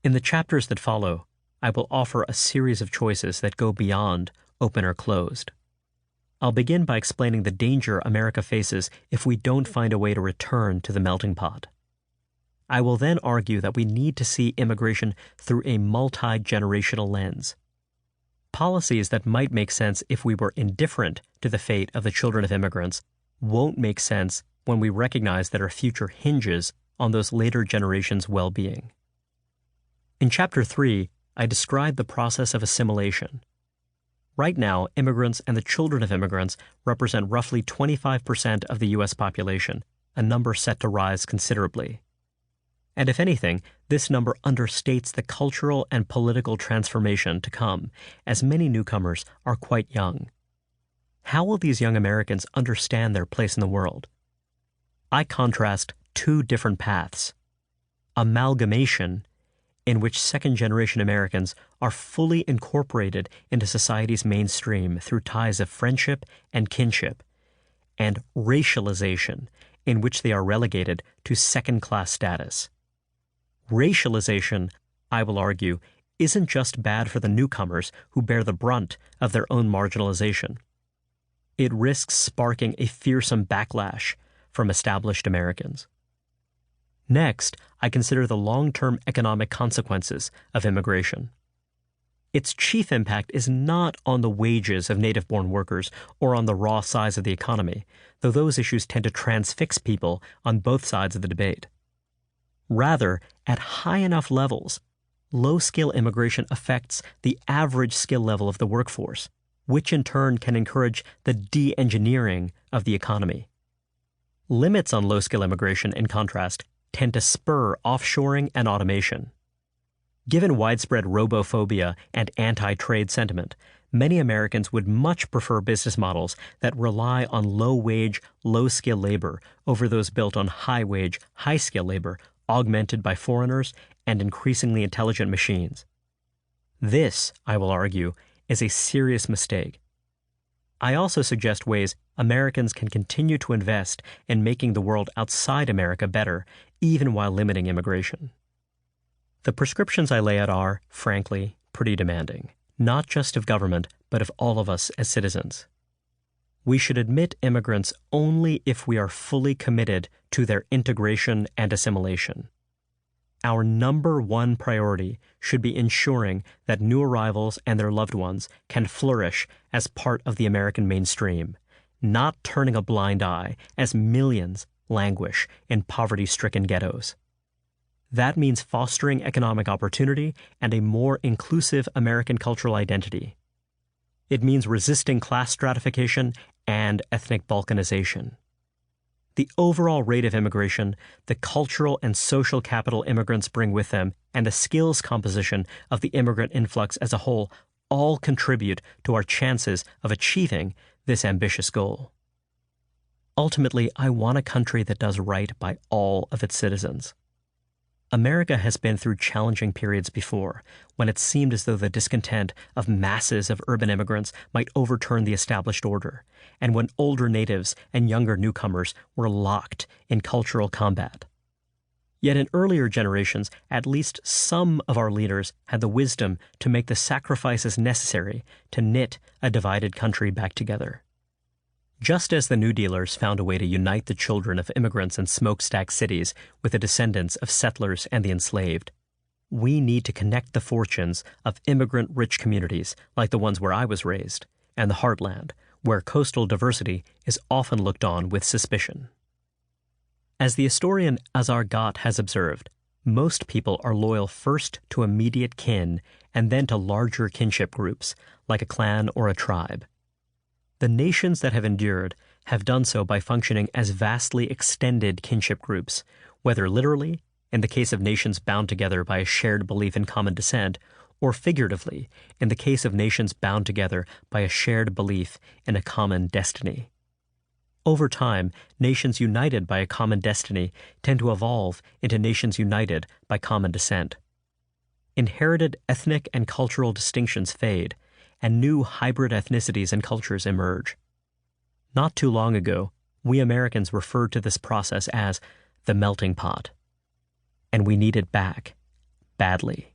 In the chapters that follow, I will offer a series of choices that go beyond open or closed. I'll begin by explaining the danger America faces if we don't find a way to return to the melting pot. I will then argue that we need to see immigration through a multi-generational lens. Policies that might make sense if we were indifferent to the fate of the children of immigrants won't make sense when we recognize that our future hinges on those later generations' well-being. In Chapter 3, I describe the process of assimilation. Right now, immigrants and the children of immigrants represent roughly 25% of the U.S. population, a number set to rise considerably. And if anything, this number understates the cultural and political transformation to come, as many newcomers are quite young. How will these young Americans understand their place in the world? I contrast two different paths: amalgamation, in which second-generation Americans are fully incorporated into society's mainstream through ties of friendship and kinship, and racialization, in which they are relegated to second-class status. Racialization, I will argue, isn't just bad for the newcomers who bear the brunt of their own marginalization. It risks sparking a fearsome backlash from established Americans. Next, I consider the long-term economic consequences of immigration. Its chief impact is not on the wages of native-born workers or on the raw size of the economy, though those issues tend to transfix people on both sides of the debate. Rather, at high enough levels, low-skill immigration affects the average skill level of the workforce, which in turn can encourage the de-engineering of the economy. Limits on low-skill immigration, in contrast, tend to spur offshoring and automation. Given widespread robophobia and anti-trade sentiment, many Americans would much prefer business models that rely on low-wage, low-skill labor over those built on high-wage, high-skill labor augmented by foreigners and increasingly intelligent machines. This, I will argue, is a serious mistake. I also suggest ways Americans can continue to invest in making the world outside America better, even while limiting immigration. The prescriptions I lay out are, frankly, pretty demanding, not just of government, but of all of us as citizens. We should admit immigrants only if we are fully committed to their integration and assimilation. Our number one priority should be ensuring that new arrivals and their loved ones can flourish as part of the American mainstream, not turning a blind eye as millions languish in poverty-stricken ghettos. That means fostering economic opportunity and a more inclusive American cultural identity. It means resisting class stratification and ethnic balkanization. The overall rate of immigration, the cultural and social capital immigrants bring with them, and the skills composition of the immigrant influx as a whole all contribute to our chances of achieving this ambitious goal. Ultimately, I want a country that does right by all of its citizens. America has been through challenging periods before, when it seemed as though the discontent of masses of urban immigrants might overturn the established order, and when older natives and younger newcomers were locked in cultural combat. Yet in earlier generations, at least some of our leaders had the wisdom to make the sacrifices necessary to knit a divided country back together. Just as the New Dealers found a way to unite the children of immigrants in smokestack cities with the descendants of settlers and the enslaved, we need to connect the fortunes of immigrant-rich communities like the ones where I was raised, and the heartland, where coastal diversity is often looked on with suspicion. As the historian Azar Gott has observed, most people are loyal first to immediate kin and then to larger kinship groups, like a clan or a tribe. The nations that have endured have done so by functioning as vastly extended kinship groups, whether literally, in the case of nations bound together by a shared belief in common descent, or figuratively, in the case of nations bound together by a shared belief in a common destiny. Over time, nations united by a common destiny tend to evolve into nations united by common descent. Inherited ethnic and cultural distinctions fade, and new hybrid ethnicities and cultures emerge. Not too long ago, we Americans referred to this process as the melting pot, and we need it back, badly.